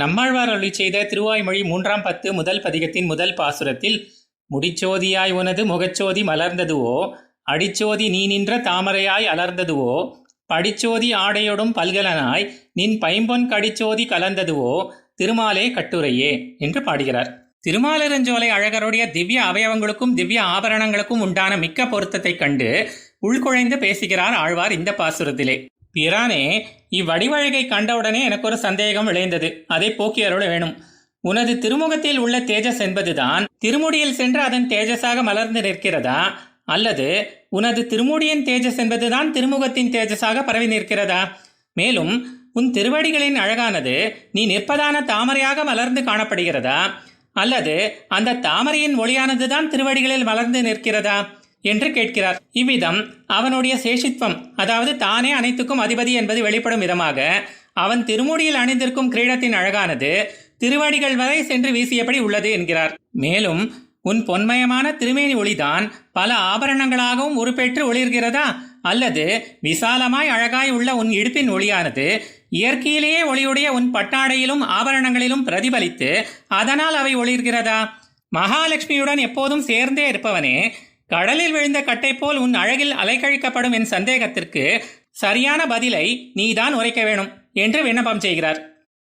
நம்மாழ்வார் அருளிச் செய்த திருவாய்மொழி 3ஆம் பத்து முதல் பதிகத்தின் முதல் பாசுரத்தில் முடிச்சோதியாய் உனது முகச்சோதி மலர்ந்ததுவோ, அடிச்சோதி நீ நின்ற தாமரையாய் அலர்ந்ததுவோ, படிச்சோதி ஆடையொடும் பல்கலனாய் நின் பைம்பொன் கடிச்சோதி கலந்ததுவோ திருமாலே கட்டுரையே என்று பாடுகிறார். திருமாலிருஞ்சோலை அழகருடைய திவ்ய அவயவங்களுக்கும் திவ்ய ஆபரணங்களுக்கும் உண்டான மிக்க பொருத்தத்தை கண்டு உள்குழைந்து பேசுகிறார் ஆழ்வார் இந்த பாசுரத்திலே. பிரானே, இவ்வடிவழகை கண்டவுடனே எனக்கு ஒரு சந்தேகம் விளைந்தது. அதை போக்கி அருள வேணும். உனது திருமுகத்தில் உள்ள தேஜஸ் என்பதுதான் திருமுடியில் சென்று அதன் தேஜஸாக மலர்ந்து நிற்கிறதா, அல்லது உனது திருமுடியின் தேஜஸ் என்பதுதான் திருமுகத்தின் தேஜஸாக பரவி நிற்கிறதா? மேலும் உன் திருவடிகளின் அழகானது நீ நிற்பதான தாமரையாக மலர்ந்து காணப்படுகிறதா, அல்லது அந்த தாமரையின் ஒளியானதுதான் திருவடிகளில் மலர்ந்து நிற்கிறதா என்று கேட்கிறார். இவ்விதம் அவனுடைய சேஷித்வம், அதாவது தானே அனைத்துக்கும் அதிபதி என்பது வெளிப்படும் விதமாக அவன் திருமுடியில் அணிந்திருக்கும் கிரீடத்தின் அழகானது திருவடிகள் வரை சென்று வீசியபடி உள்ளது என்கிறார். மேலும் உன் பொன்மயமான திருமேனி ஒளிதான் பல ஆபரணங்களாகவும் உருப்பெற்று ஒளிர்கிறதா, அல்லது விசாலமாய் அழகாய் உள்ள உன் இடுப்பின் ஒளியானது இயற்கையிலேயே ஒளியுடைய உன் பட்டாடையிலும் ஆபரணங்களிலும் பிரதிபலித்து அதனால் அவை ஒளிர்கிறதா? மகாலட்சுமியுடன் எப்போதும் சேர்ந்தே இருப்பவனே, கடலில் விழுந்த கட்டை போல் உன் அழகில் அலைக்கழிக்கப்படும் என் சந்தேகத்திற்கு சரியான பதிலை நீதான் உரைக்க வேணும் என்று விண்ணப்பம் செய்கிறார்.